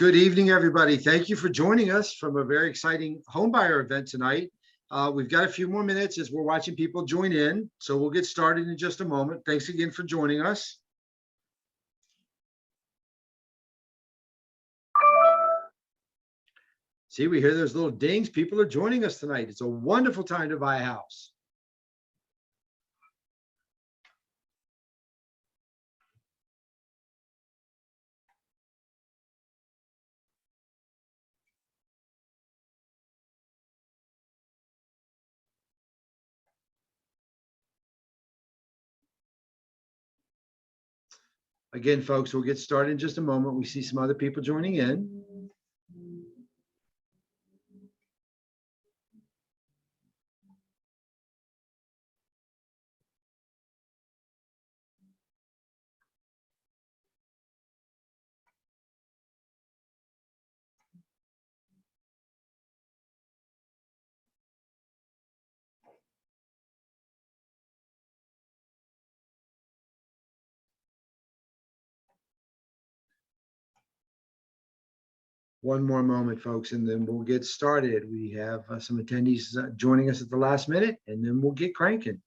Good evening, everybody. Thank you for joining us from a very exciting homebuyer event tonight. We've got a few more minutes as we're watching people join in, so we'll get started in just a moment. Thanks again for joining us. See, we hear those little dings. People are joining us tonight. It's a wonderful time to buy a house. Again, folks, we'll get started in just a moment. We see some other people joining in. One more moment, folks, and then we'll get started. We have some attendees joining us at the last minute, and then we'll get cranking.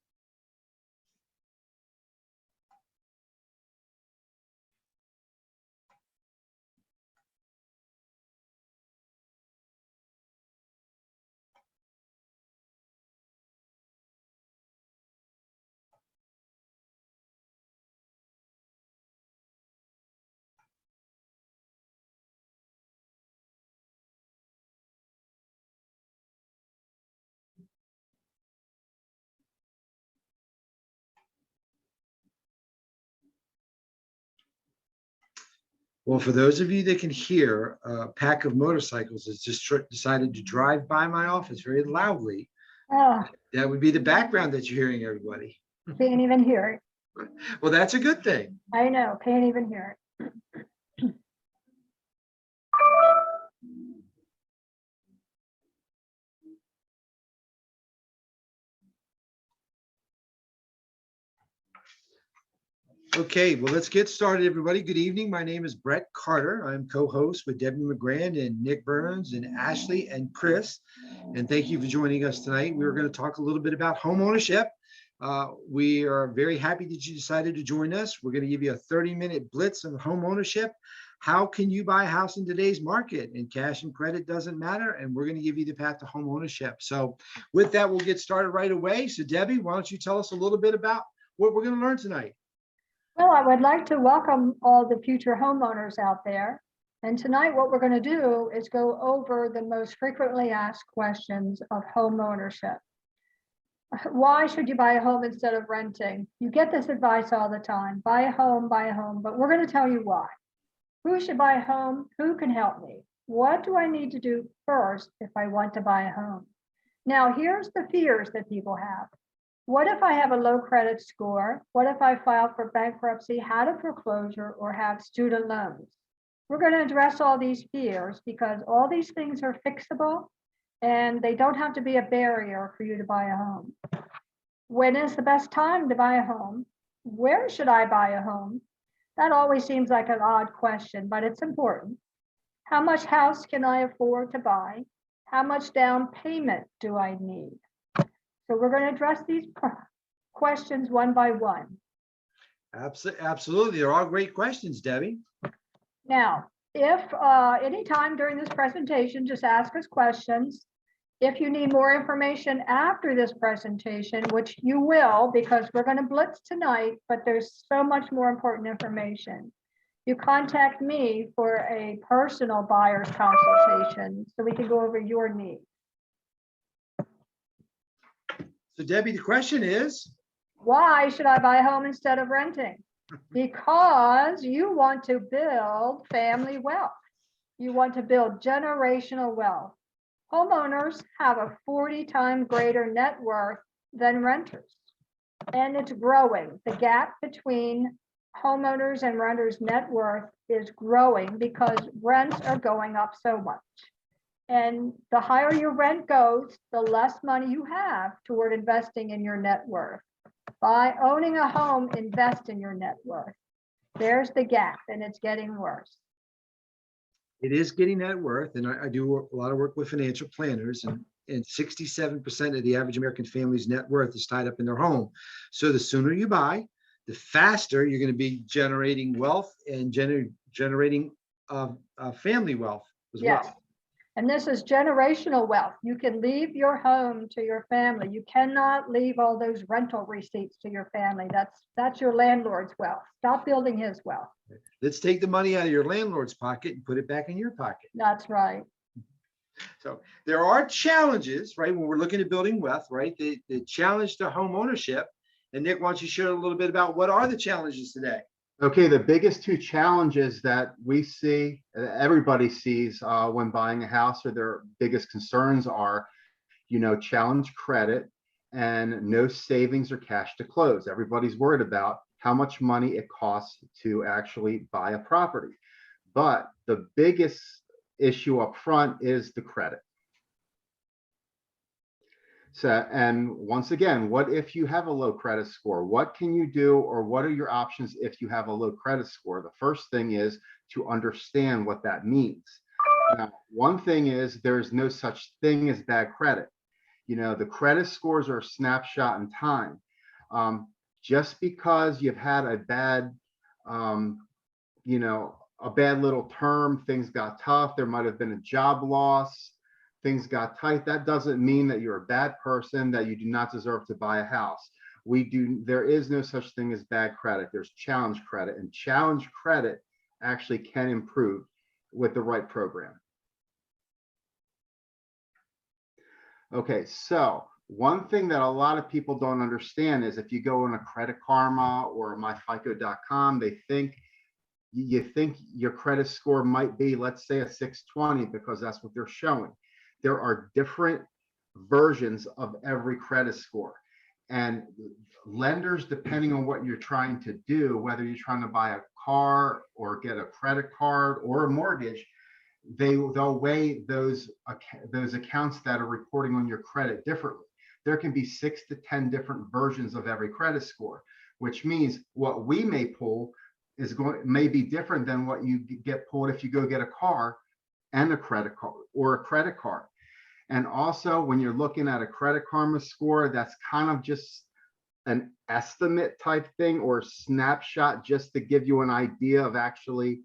Well, for those of you that can hear, a pack of motorcycles has just decided to drive by my office very loudly. Oh, That would be the background that you're hearing, everybody. can't even hear it. Well, that's a good thing. I know, can't even hear it. Okay, well, let's get started, everybody. Good evening. My name is Brett Carter. I'm co-host with Debbie McGrand and Nick Burns and Ashley and Chris. And thank you for joining us tonight. We're going to talk a little bit about home ownership. We are very happy that you decided to join us. We're going to give you a 30-minute blitz on home ownership. How can you buy a house in today's market? And cash and credit doesn't matter. And we're going to give you the path to home ownership. So with that, we'll get started right away. So Debbie, why don't you tell us a little bit about what we're going to learn tonight? Well, I would like to welcome all the future homeowners out there. And tonight, what we're going to do is go over the most frequently asked questions of home ownership. Why should you buy a home instead of renting? You get this advice all the time, buy a home, but we're going to tell you why. Who should buy a home? Who can help me? What do I need to do first if I want to buy a home? Now, here's the fears that people have. What if I have a low credit score? What if I file for bankruptcy, had a foreclosure, or have student loans? We're going to address all these fears because all these things are fixable and they don't have to be a barrier for you to buy a home. When is the best time to buy a home? Where should I buy a home? That always seems like an odd question, but it's important. How much house can I afford to buy? How much down payment do I need? So we're going to address these questions one by one. Absolutely. They're all great questions, Debbie. Now, if anytime during this presentation, just ask us questions. If you need more information after this presentation, which you will, because we're going to blitz tonight, but there's so much more important information. You contact me for a personal buyer's consultation so we can go over your needs. So Debbie, the question is, why should I buy a home instead of renting? Because you want to build family wealth. You want to build generational wealth. Homeowners have a 40 times greater net worth than renters. And it's growing. The gap between homeowners and renters' net worth is growing because rents are going up so much. And the higher your rent goes, the less money you have toward investing in your net worth. By owning a home, invest in your net worth. There's the gap, and it's getting worse. It is getting that worth, and I do a lot of work with financial planners, and 67% of the average American family's net worth is tied up in their home. So the sooner you buy, the faster you're going to be generating wealth and generating family wealth as Yes. well. And this is generational wealth. You can leave your home to your family. You cannot leave all those rental receipts to your family. That's your landlord's wealth. Stop building his wealth. Let's take the money out of your landlord's pocket and put it back in your pocket. That's right. So there are challenges, right? When we're looking at building wealth, right? The challenge to home ownership. And Nick, why don't you share a little bit about what are the challenges today? Okay, the biggest two challenges that we see, everybody sees when buying a house, or their biggest concerns are, challenge credit and no savings or cash to close. Everybody's worried about how much money it costs to actually buy a property. But the biggest issue up front is the credit. So, and once again, what if you have a low credit score? What can you do, or what are your options if you have a low credit score? The first thing is to understand what that means. Now, one thing is there's no such thing as bad credit. The credit scores are a snapshot in time. Just because you've had a bad, a bad little term, things got tough, there might have been a job loss, things got tight, that doesn't mean that you're a bad person, that you do not deserve to buy a house. There is no such thing as bad credit. There's challenge credit, and challenge credit actually can improve with the right program. Okay, so one thing that a lot of people don't understand is if you go on a Credit Karma or myfico.com, you think your credit score might be, let's say, a 620, because that's what they're showing. There are different versions of every credit score, and lenders, depending on what you're trying to do, whether you're trying to buy a car or get a credit card or a mortgage, they'll weigh those accounts that are reporting on your credit differently. There can be 6 to 10 different versions of every credit score, which means what we may pull may be different than what you get pulled if you go get a car and a credit card or a credit card. And also, when you're looking at a Credit Karma score, that's kind of just an estimate type thing, or snapshot, just to give you an idea of actually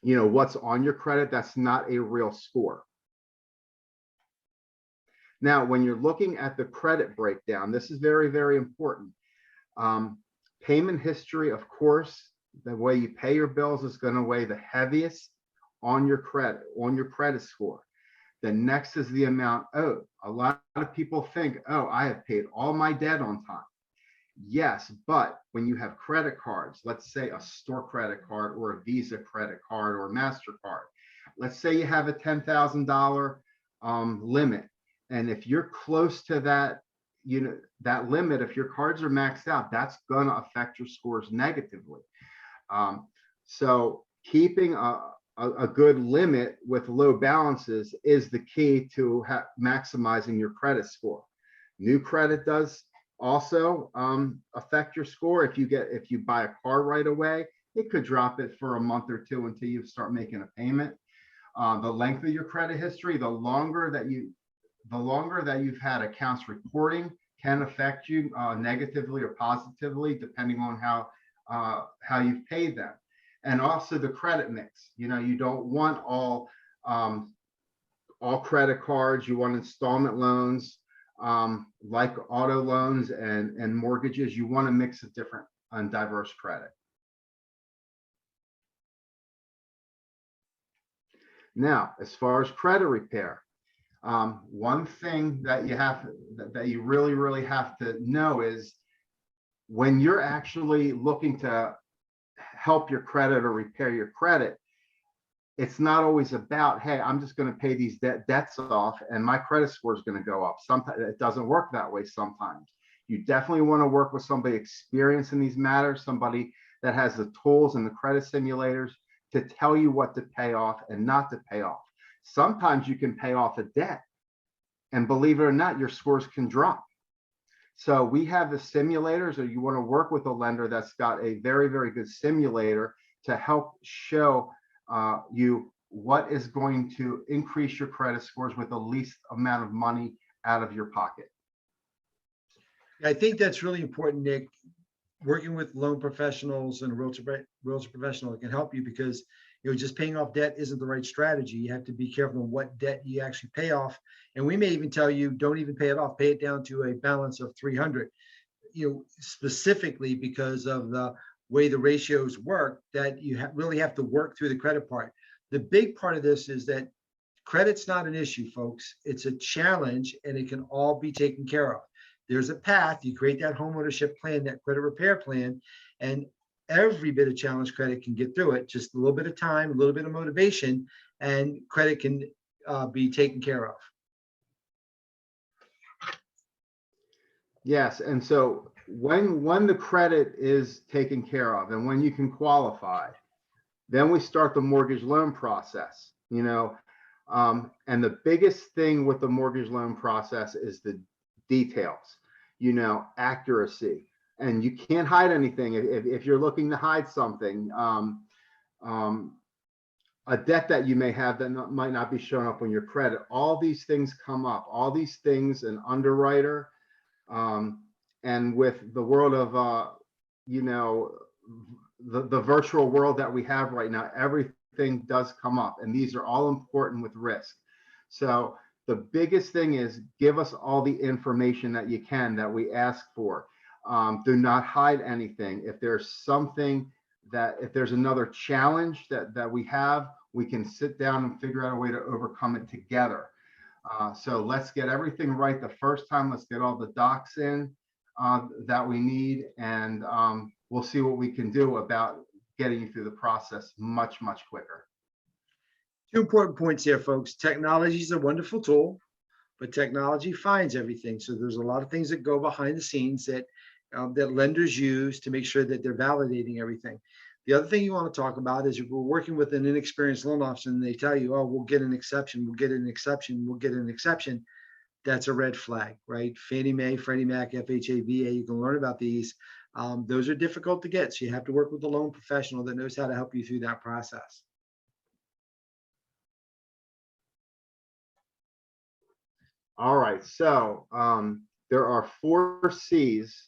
what's on your credit. That's not a real score. Now, when you're looking at the credit breakdown, this is very, very important. Payment history, of course, the way you pay your bills is going to weigh the heaviest on your credit score. The next is the amount owed. A lot of people think, oh, I have paid all my debt on time. Yes, but when you have credit cards, let's say a store credit card or a Visa credit card or a MasterCard, let's say you have a $10,000 limit. And if you're close to that, that limit, if your cards are maxed out, that's going to affect your scores negatively. So keeping a good limit with low balances is the key to maximizing your credit score. New credit does also affect your score. If you buy a car right away, it could drop it for a month or two until you start making a payment. The length of your credit history, the longer that you've had accounts reporting, can affect you negatively or positively, depending on how you've paid them. And also the credit mix. You don't want all credit cards. You want installment loans, like auto loans and mortgages. You want a mix of different and diverse credit. Now, as far as credit repair, one thing that you really, really have to know is when you're actually looking to help your credit or repair your credit, it's not always about, hey, I'm just going to pay these debts off and my credit score is going to go up. Sometimes it doesn't work that way. Sometimes you definitely want to work with somebody experienced in these matters, somebody that has the tools and the credit simulators to tell you what to pay off and not to pay off. Sometimes you can pay off a debt, and believe it or not, your scores can drop. So we have the simulators, or you want to work with a lender that's got a very, very good simulator to help show what is going to increase your credit scores with the least amount of money out of your pocket. I think that's really important, Nick. Working with loan professionals and realtor professional can help you because just paying off debt isn't the right strategy. You have to be careful on what debt you actually pay off. And we may even tell you, don't even pay it off, pay it down to a balance of 300, specifically because of the way the ratios work, that you really have to work through the credit part. The big part of this is that credit's not an issue, folks. It's a challenge and it can all be taken care of. There's a path. You create that homeownership plan, that credit repair plan, and every bit of challenge credit can get through it. Just a little bit of time, a little bit of motivation, and credit can be taken care of. Yes, and so when the credit is taken care of and when you can qualify, then we start the mortgage loan process. And the biggest thing with the mortgage loan process is the details, accuracy, and you can't hide anything. If you're looking to hide something, a debt that you may have that might not be showing up on your credit, all these things come up, all these things an underwriter, and with the world of, the virtual world that we have right now, everything does come up, and these are all important with risk. So the biggest thing is give us all the information that you can, that we ask for. Do not hide anything. If there's something if there's another challenge that we have, we can sit down and figure out a way to overcome it together. So let's get everything right the first time. Let's get all the docs in that we need, and we'll see what we can do about getting you through the process much, much quicker. Two important points here, folks. Technology is a wonderful tool, but technology finds everything. So there's a lot of things that go behind the scenes that lenders use to make sure that they're validating everything. The other thing you want to talk about is if we're working with an inexperienced loan officer and they tell you, oh, we'll get an exception, we'll get an exception, we'll get an exception, that's a red flag, right? Fannie Mae, Freddie Mac, FHA, VA, you can learn about these. Those are difficult to get. So you have to work with a loan professional that knows how to help you through that process. All right, so there are 4 C's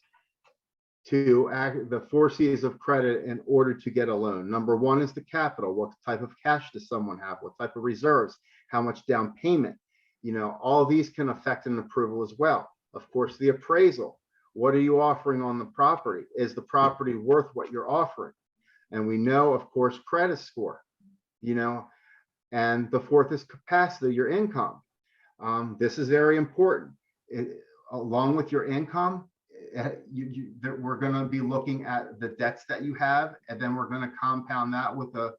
the 4 C's of credit in order to get a loan. Number 1 is the capital. What type of cash does someone have? What type of reserves? How much down payment? All these can affect an approval as well. Of course, the appraisal. What are you offering on the property? Is the property worth what you're offering? And we know, of course, credit score, and the 4th is capacity, your income. This is very important. Along with your income, we're going to be looking at the debts that you have, and then we're going to compound that with the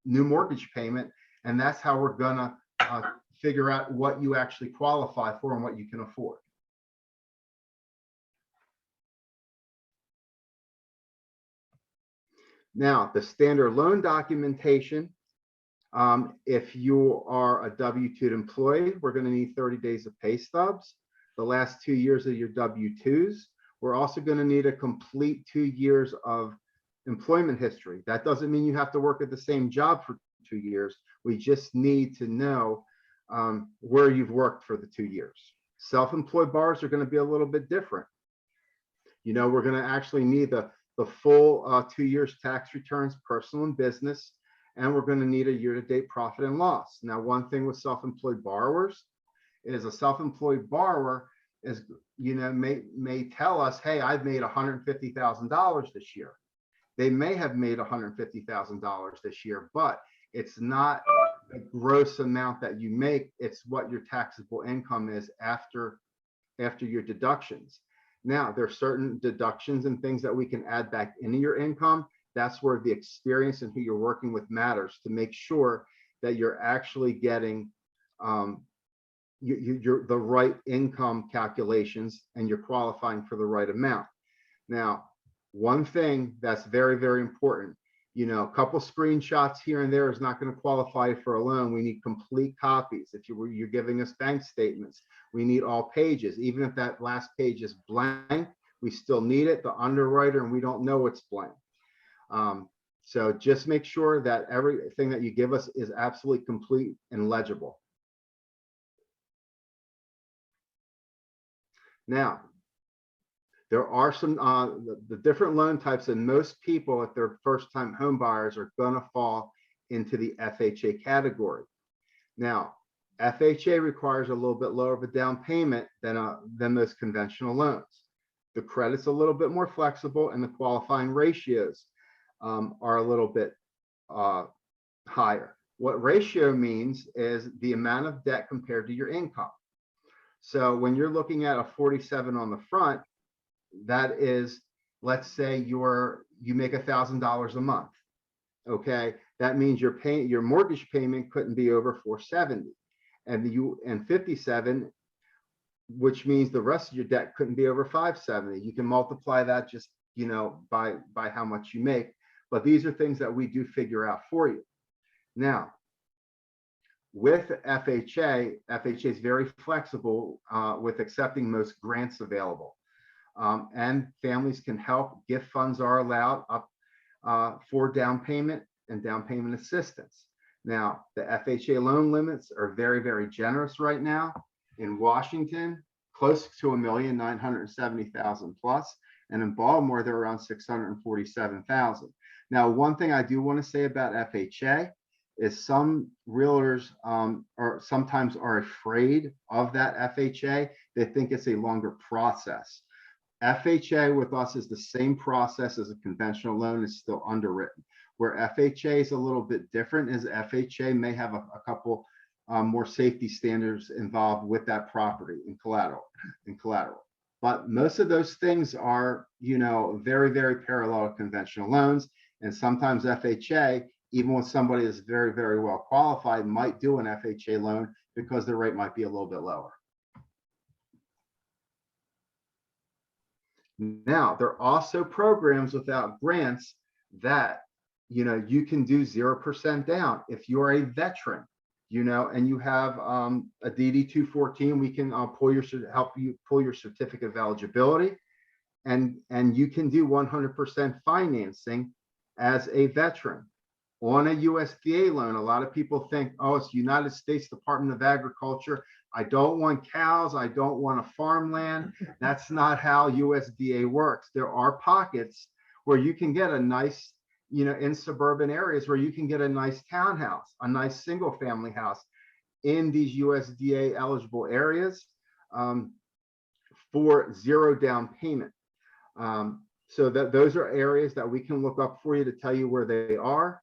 new mortgage payment, and that's how we're going to figure out what you actually qualify for and what you can afford. Now, the standard loan documentation. If you are a W-2 employee, we're going to need 30 days of pay stubs, the last 2 years of your W-2s. We're also going to need a complete 2 years of employment history. That doesn't mean you have to work at the same job for 2 years. We just need to know where you've worked for the 2 years. Self-employed borrowers are going to be a little bit different. We're going to actually need the full 2 years tax returns, personal and business, and we're going to need a year-to-date profit and loss. Now, one thing with self-employed borrowers is a self-employed borrower is, may tell us, hey, I've made $150,000 this year. They may have made $150,000 this year, but it's not a gross amount that you make. It's what your taxable income is after your deductions. Now, there are certain deductions and things that we can add back into your income. That's where the experience and who you're working with matters, to make sure that you're actually getting the right income calculations and you're qualifying for the right amount. Now, one thing that's very, very important, a couple screenshots here and there is not going to qualify for a loan. We need complete copies. If you're giving us bank statements, we need all pages. Even if that last page is blank, we still need it. The underwriter, and we don't know it's blank. So just make sure that everything that you give us is absolutely complete and legible. Now, there are some the different loan types, and most people, if they're first-time home buyers, are going to fall into the FHA category. Now, FHA requires a little bit lower of a down payment than most conventional loans. The credit's a little bit more flexible, and the qualifying ratios are a little bit higher. What ratio means is the amount of debt compared to your income. So when you're looking at a 47 on the front, that is, let's say you make $1,000 a month. Okay, that means your mortgage payment couldn't be over 470, and 57, which means the rest of your debt couldn't be over 570. You can multiply that just by how much you make, but these are things that we do figure out for you. Now, with FHA is very flexible with accepting most grants available, and families can help. Gift funds are allowed up for down payment and down payment assistance. Now, the FHA loan limits are very, very generous right now. In Washington, close to 1,970,000 plus, and in Baltimore, they're around 647,000. Now, one thing I do want to say about FHA is some realtors sometimes are afraid of that FHA. They think it's a longer process. FHA with us is the same process as a conventional loan. It's still underwritten. Where FHA is a little bit different is FHA may have a couple more safety standards involved with that property in collateral. But most of those things are, very, very parallel to conventional loans. And sometimes FHA, even when somebody is very, very well qualified, might do an FHA loan because the rate might be a little bit lower. Now, there are also programs without grants that, you can do 0% down. If you're a veteran, and you have a DD 214, we can help you pull your certificate of eligibility, and you can do 100% financing as a veteran. On a USDA loan, a lot of people think, oh, it's United States Department of Agriculture. I don't want cows. I don't want a farmland. That's not how USDA works. There are pockets where you can get a nice, in suburban areas where you can get a nice townhouse, a nice single family house in these USDA eligible areas for 0 down payment. So those are areas that we can look up for you to tell you where they are.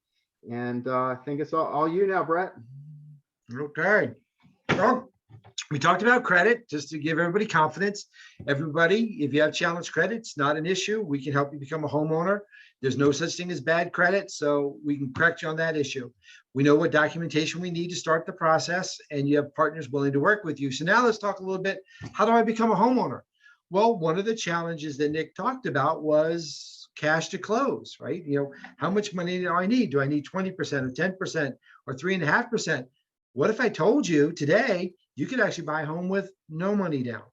And I think it's all you now, Brett. Okay. Well, we talked about credit just to give everybody confidence. Everybody, if you have challenged credit, it's not an issue. We can help you become a homeowner. There's no such thing as bad credit, so we can correct you on that issue. We know what documentation we need to start the process, and you have partners willing to work with you. So now let's talk a little bit, how do I become a homeowner? Well, one of the challenges that Nick talked about was cash to close, right? How much money do I need? Do I need 20% or 10% or 3.5%? What if I told you today you could actually buy a home with no money down?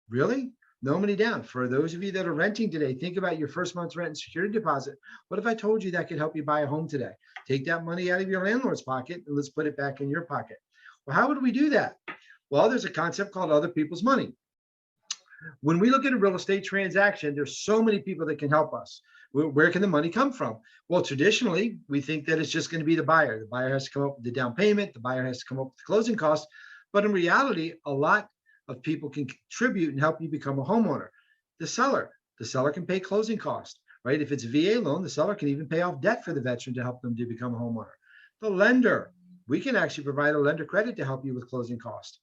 Really? No money down. For those of you that are renting today, think about your first month's rent and security deposit. What if I told you that could help you buy a home today? Take that money out of your landlord's pocket and let's put it back in your pocket. Well, how would we do that? Well, there's a concept called other people's money. When we look at a real estate transaction, there's so many people that can help us. Where can the money come from? Well, traditionally, we think that it's just going to be the buyer. The buyer has to come up with the down payment. The buyer has to come up with the closing costs. But in reality, a lot of people can contribute and help you become a homeowner. The seller can pay closing costs, right? If it's a VA loan, the seller can even pay off debt for the veteran to help them to become a homeowner. The lender, we can actually provide a lender credit to help you with closing costs.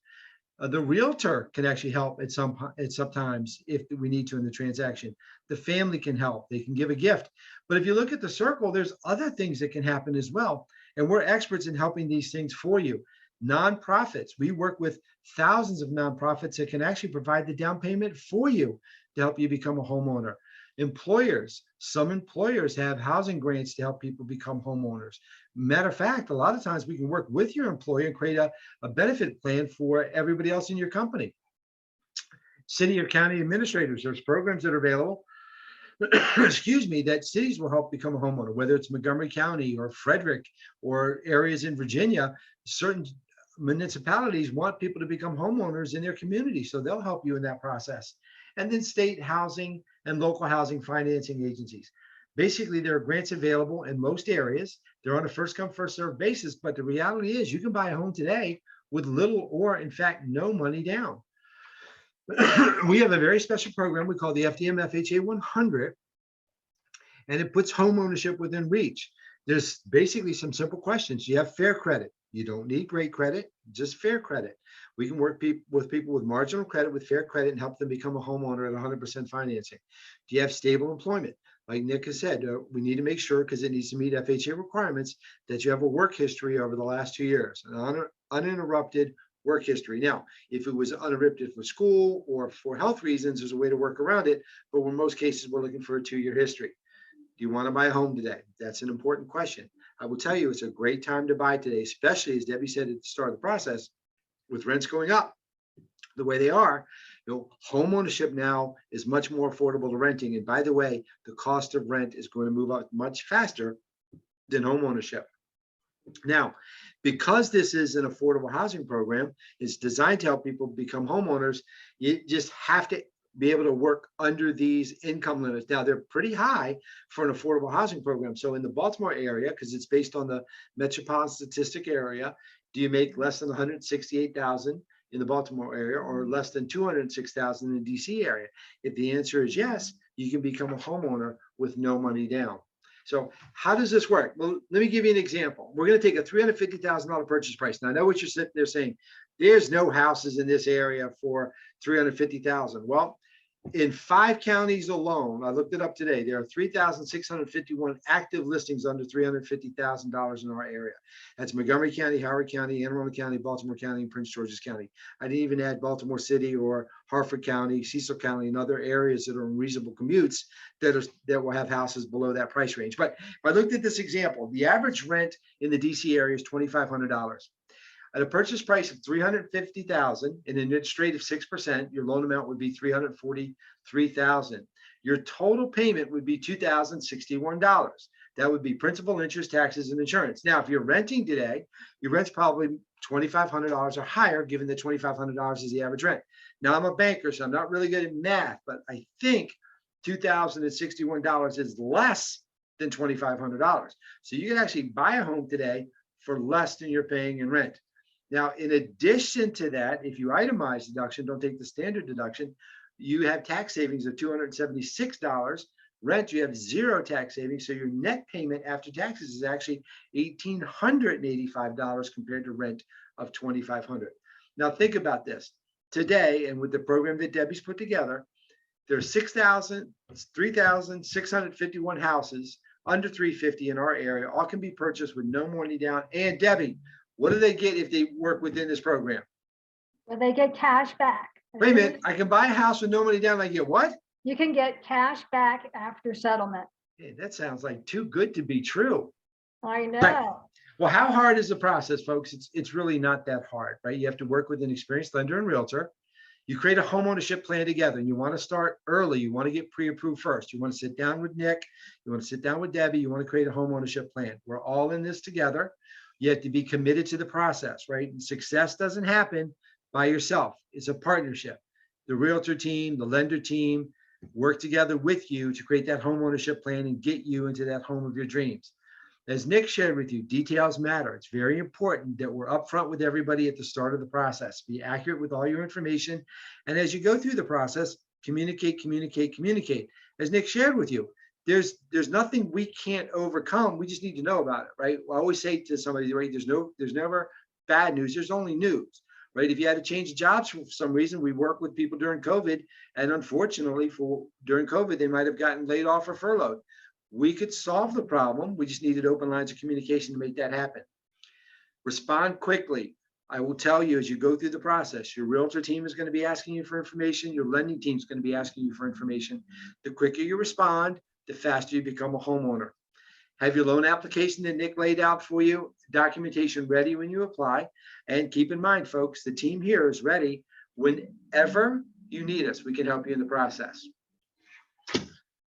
The realtor can actually help at sometimes if we need to in the transaction. The family can help. They can give a gift. But if you look at the circle, there's other things that can happen as well. And we're experts in helping these things for you. Nonprofits. We work with thousands of nonprofits that can actually provide the down payment for you to help you become a homeowner. Employers. Some employers have housing grants to help people become homeowners. Matter of fact, a lot of times we can work with your employer and create a benefit plan for everybody else in your company. City or county administrators, there's programs that are available excuse me, that cities will help become a homeowner, whether it's Montgomery County or Frederick or areas in Virginia. Certain municipalities want people to become homeowners in their community, so they'll help you in that process. And then state housing and local housing financing agencies. Basically, there are grants available in most areas. They're on a first come, first served basis, but the reality is you can buy a home today with little or, in fact, no money down. We have a very special program we call the FDM FHA 100, and it puts home ownership within reach. There's basically some simple questions. You have fair credit. You don't need great credit, just fair credit. We can work with people with marginal credit, with fair credit, and help them become a homeowner at 100% financing. Do you have stable employment? Like Nick has said, we need to make sure, because it needs to meet FHA requirements, that you have a work history over the last 2 years, an uninterrupted work history. Now, if it was uninterrupted for school or for health reasons, there's a way to work around it. But in most cases, we're looking for a 2-year history. Do you want to buy a home today? That's an important question. I will tell you, it's a great time to buy today, especially as Debbie said at the start of the process, with rents going up the way they are. Home ownership now is much more affordable to renting. And by the way, the cost of rent is going to move up much faster than home ownership. Now, because this is an affordable housing program, it's designed to help people become homeowners. You just have to be able to work under these income limits. Now, they're pretty high for an affordable housing program. So in the Baltimore area, because it's based on the metropolitan statistic area, do you make less than 168,000 in the Baltimore area or less than 206,000 in the DC area? If the answer is yes, you can become a homeowner with no money down. So how does this work? Well, let me give you an example. We're going to take a $350,000 purchase price. Now, I know what you're sitting there saying, there's no houses in this area for $350,000. Well, in 5 counties alone, I looked it up today, there are 3,651 active listings under $350,000 in our area. That's Montgomery County, Howard County, Anne Arundel County, Baltimore County, and Prince George's County. I didn't even add Baltimore City or Harford County, Cecil County, and other areas that are in reasonable commutes that will have houses below that price range. But if I looked at this example, the average rent in the DC area is $2,500. At a purchase price of $350,000 and an interest rate of 6%, your loan amount would be $343,000. Your total payment would be $2,061. That would be principal, interest, taxes, and insurance. Now, if you're renting today, your rent's probably $2,500 or higher, given that $2,500 is the average rent. Now, I'm a banker, so I'm not really good at math, but I think $2,061 is less than $2,500. So you can actually buy a home today for less than you're paying in rent. Now, in addition to that, if you itemize deduction, don't take the standard deduction, you have tax savings of $276. Rent, you have 0 tax savings. So your net payment after taxes is actually $1,885 compared to rent of $2,500. Now, think about this. Today, and with the program that Debbie's put together, there's 3,651 houses under 350 in our area. All can be purchased with no money down. And Debbie, what do they get if they work within this program? Well, they get cash back. Wait a minute, I can buy a house with no money down. I get what? You can get cash back after settlement. Hey, that sounds like too good to be true. I know. Right. Well, how hard is the process, folks? It's really not that hard, right? You have to work with an experienced lender and realtor. You create a homeownership plan together, and you want to start early. You want to get pre-approved first. You want to sit down with Nick. You want to sit down with Debbie. You want to create a homeownership plan. We're all in this together. You have to be committed to the process, right? And success doesn't happen by yourself. It's a partnership. The realtor team, the lender team work together with you to create that homeownership plan and get you into that home of your dreams. As Nick shared with you, details matter. It's very important that we're upfront with everybody at the start of the process. Be accurate with all your information. And as you go through the process, communicate. As Nick shared with you, there's nothing we can't overcome. We just need to know about it, right? I always say to somebody, right, there's never bad news. There's only news, right? If you had to change jobs for some reason, we work with people during COVID, and unfortunately during COVID, they might have gotten laid off or furloughed. We could solve the problem. We just needed open lines of communication to make that happen. Respond quickly. I will tell you, as you go through the process, your realtor team is going to be asking you for information. Your lending team is going to be asking you for information. The quicker you respond, the faster you become a homeowner. Have your loan application that Nick laid out for you, documentation ready when you apply. And keep in mind, folks, the team here is ready whenever you need us. We can help you in the process.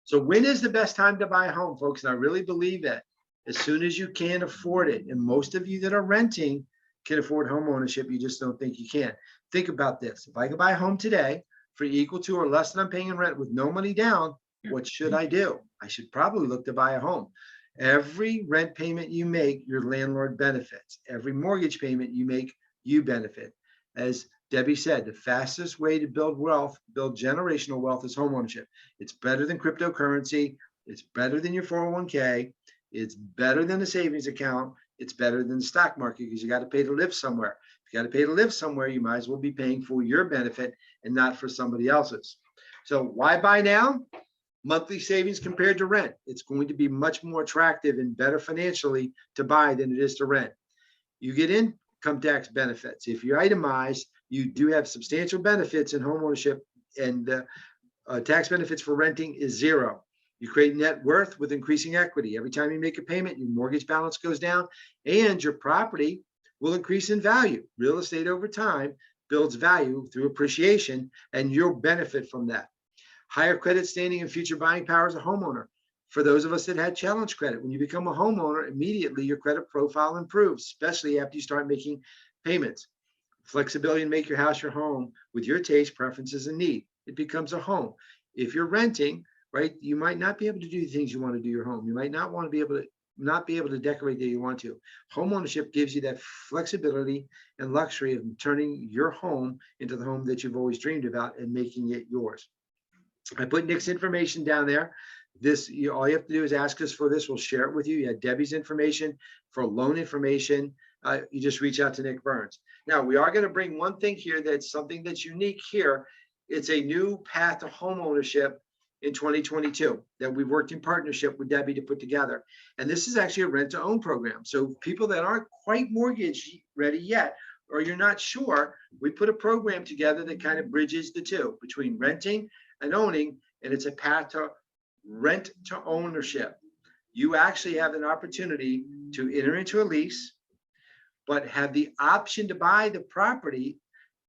So when is the best time to buy a home, folks? And I really believe that as soon as you can afford it. And most of you that are renting can afford home ownership. You just don't think you can. Think about this. If I could buy a home today for equal to or less than I'm paying in rent with no money down, what should I do? I should probably look to buy a home. Every rent payment you make, your landlord benefits. Every mortgage payment you make, you benefit. As Debbie said, the fastest way to build wealth, build generational wealth, is home ownership. It's better than cryptocurrency. It's better than your 401k. It's better than a savings account. It's better than the stock market because you got to pay to live somewhere. If you got to pay to live somewhere, you might as well be paying for your benefit and not for somebody else's. So why buy now? Monthly savings compared to rent. It's going to be much more attractive and better financially to buy than it is to rent. You get income tax benefits. If you itemize, you do have substantial benefits in homeownership, and tax benefits for renting is zero. You create net worth with increasing equity. Every time you make a payment, your mortgage balance goes down and your property will increase in value. Real estate over time builds value through appreciation, and you'll benefit from that. Higher credit standing and future buying power as a homeowner. For those of us that had challenge credit, when you become a homeowner, immediately your credit profile improves, especially after you start making payments. Flexibility to make your house your home with your taste, preferences, and need. It becomes a home. If you're renting, right, you might not be able to do the things you want to do your home. You might not want to be able to not be able to decorate that you want to. Home ownership gives you that flexibility and luxury of turning your home into the home that you've always dreamed about and making it yours. I put Nick's information down there. This, all you have to do is ask us for this. We'll share it with you. You have Debbie's information for loan information. You just reach out to Nick Burns. Now, we are going to bring one thing here that's something that's unique here. It's a new path to home ownership in 2022 that we've worked in partnership with Debbie to put together. And this is actually a rent to own program. So people that aren't quite mortgage ready yet, or you're not sure, we put a program together that kind of bridges the two between renting and owning, and it's a path to rent to ownership. You actually have an opportunity to enter into a lease, but have the option to buy the property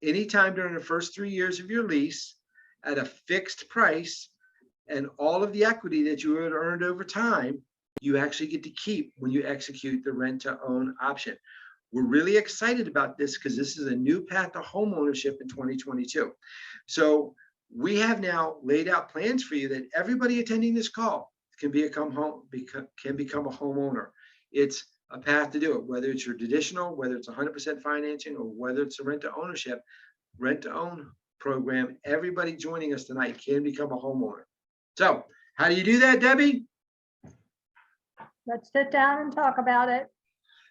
anytime during the first 3 years of your lease at a fixed price, and all of the equity that you had earned over time, you actually get to keep when you execute the rent to own option. We're really excited about this because this is a new path to home ownership in 2022. So we have now laid out plans for you that everybody attending this call can become a homeowner. It's a path to do it, whether it's your traditional, whether it's 100% financing, or whether it's a rent to ownership, rent to own program. Everybody joining us tonight can become a homeowner. So how do you do that, Debbie? Let's sit down and talk about it.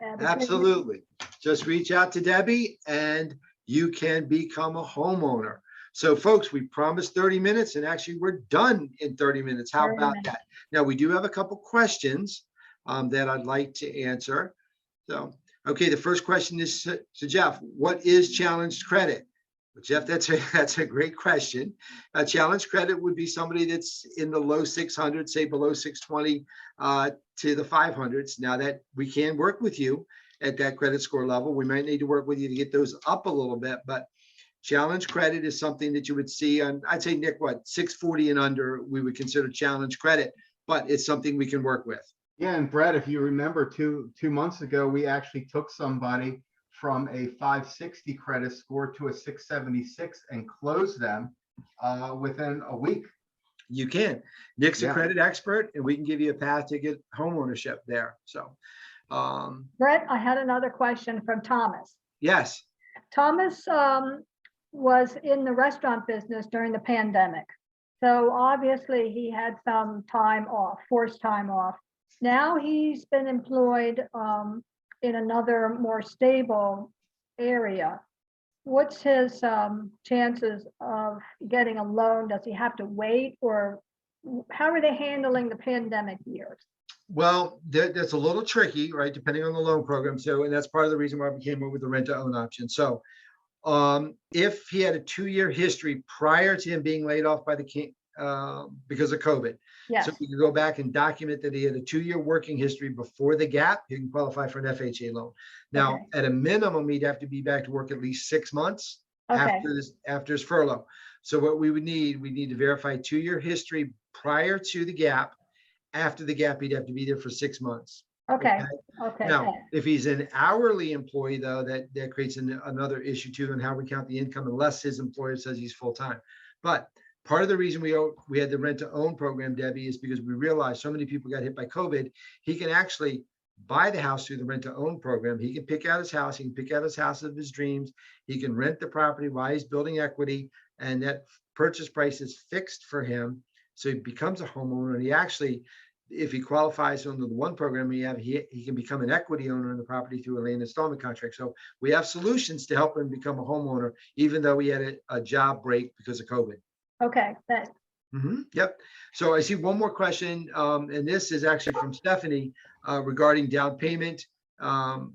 Absolutely. Just reach out to Debbie and you can become a homeowner. So folks, we promised 30 minutes and actually we're done in 30 minutes. How about that? Now we do have a couple questions that I'd like to answer. So, okay, the first question is to Jeff. What is challenged credit? Well, Jeff, that's a great question. Challenged credit would be somebody that's in the low 600s, say below 620 to the 500s. Now that we can work with you at that credit score level, we might need to work with you to get those up a little bit, but challenge credit is something that you would see on, I'd say, Nick, what, 640 and under, we would consider challenge credit, but it's something we can work with. Yeah, and Brett, if you remember 2 months ago, we actually took somebody from a 560 credit score to a 676 and closed them within a week. You can. Nick's a credit expert, and we can give you a path to get home ownership there. So, Brett, I had another question from Thomas. Yes. Thomas was in the restaurant business during the pandemic. So obviously he had some time off, forced time off. Now he's been employed in another more stable area. What's his chances of getting a loan? Does he have to wait, or how are they handling the pandemic years? Well, that's a little tricky, right? Depending on the loan program. So, and that's part of the reason why we came up with the rent to own option. So if he had a 2-year history prior to him being laid off by the because of COVID. Yes. So we can go back and document that he had a 2-year working history before the gap. He can qualify for an FHA loan. Now, Okay. at a minimum, he'd have to be back to work at least 6 months Okay. after his furlough. So what we need to verify 2-year history prior to the gap. After the gap, he'd have to be there for 6 months. Okay, okay. Now, if he's an hourly employee, though, that creates another issue too, on how we count the income unless his employer says he's full-time. But part of the reason we had the rent-to-own program, Debbie, is because we realized so many people got hit by COVID. He can actually buy the house through the rent-to-own program. He can pick out his house. He can pick out his house of his dreams. He can rent the property while he's building equity, and that purchase price is fixed for him. So he becomes a homeowner, and he actually, if he qualifies under the one program he can become an equity owner in the property through a land installment contract. So we have solutions to help him become a homeowner, even though he had a job break because of COVID. Okay, thanks. Yep. So I see one more question, and this is actually from Stephanie regarding down payment. How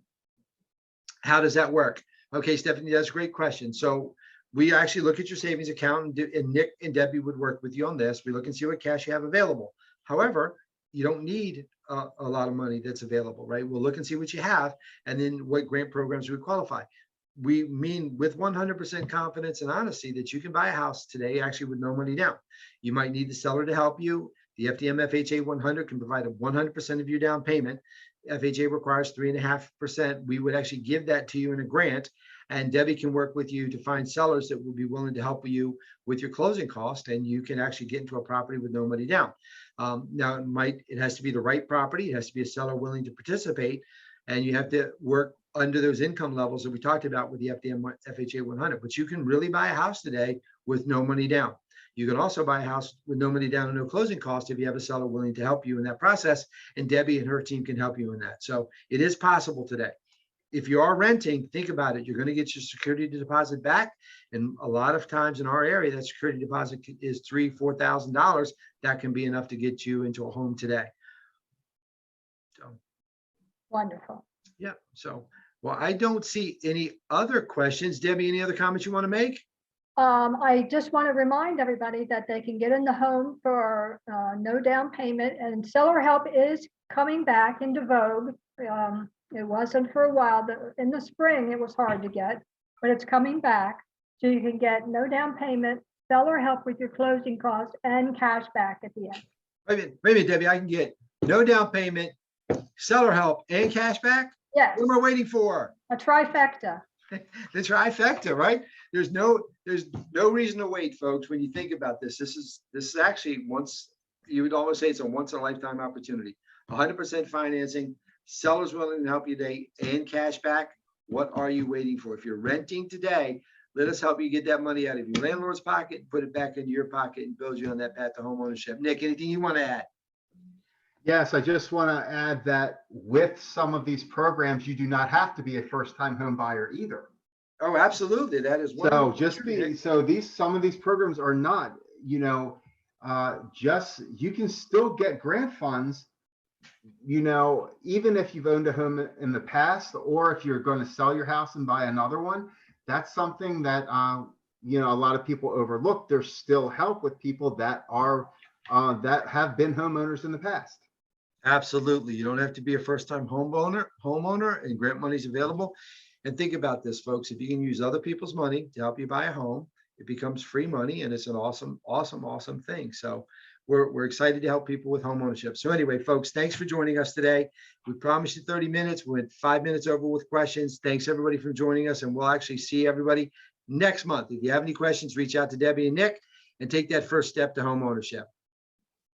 does that work? Okay, Stephanie, that's a great question. So we actually look at your savings account, and Nick and Debbie would work with you on this. We look and see what cash you have available. However, you don't need a lot of money that's available, right? We'll look and see what you have, and then what grant programs would qualify. We mean with 100% confidence and honesty that you can buy a house today actually with no money down. You might need the seller to help you. The FDM FHA 100 can provide 100% of your down payment. FHA requires 3.5%. We would actually give that to you in a grant, and Debbie can work with you to find sellers that will be willing to help you with your closing cost, and you can actually get into a property with no money down. Now it has to be the right property. It has to be a seller willing to participate, and you have to work under those income levels that we talked about with the FDM FHA 100. But you can really buy a house today with no money down. You can also buy a house with no money down and no closing cost if you have a seller willing to help you in that process, and Debbie and her team can help you in that. So it is possible today. If you are renting, think about it. You're going to get your security deposit back. And a lot of times in our area, that security deposit is $3,000, $4,000. That can be enough to get you into a home today. So Wonderful. yeah. So, well, I don't see any other questions. Debbie, any other comments you want to make? I just want to remind everybody that they can get in the home for no down payment, and seller help is coming back into vogue. It wasn't for a while. In the spring, it was hard to get, but it's coming back. So you can get no down payment, seller help with your closing costs, and cash back at the end. Wait a minute, Debbie, I can get no down payment, seller help, and cash back? Yes, What am I waiting for? a trifecta. The trifecta, right? There's no reason to wait, folks. When you think about this, this is actually you would always say it's a once in a lifetime opportunity. 100% financing, sellers willing to help you today, and cash back. What are you waiting for? If you're renting today, let us help you get that money out of your landlord's pocket and put it back into your pocket and build you on that path to homeownership. Nick, anything you want to add? Yes, I just want to add that with some of these programs, you do not have to be a first-time home buyer either. Oh, absolutely. That is one. So some of these programs are not, you can still get grant funds, even if you've owned a home in the past, or if you're going to sell your house and buy another one. That's something that a lot of people overlook. There's still help with people that that have been homeowners in the past. Absolutely. You don't have to be a first-time homeowner, and grant money is available. And think about this, folks. If you can use other people's money to help you buy a home, it becomes free money, and it's an awesome, awesome, awesome thing. So we're excited to help people with homeownership. So anyway, folks, thanks for joining us today. We promised you 30 minutes. We went 5 minutes over with questions. Thanks everybody for joining us, and we'll actually see everybody next month. If you have any questions, reach out to Debbie and Nick and take that first step to homeownership.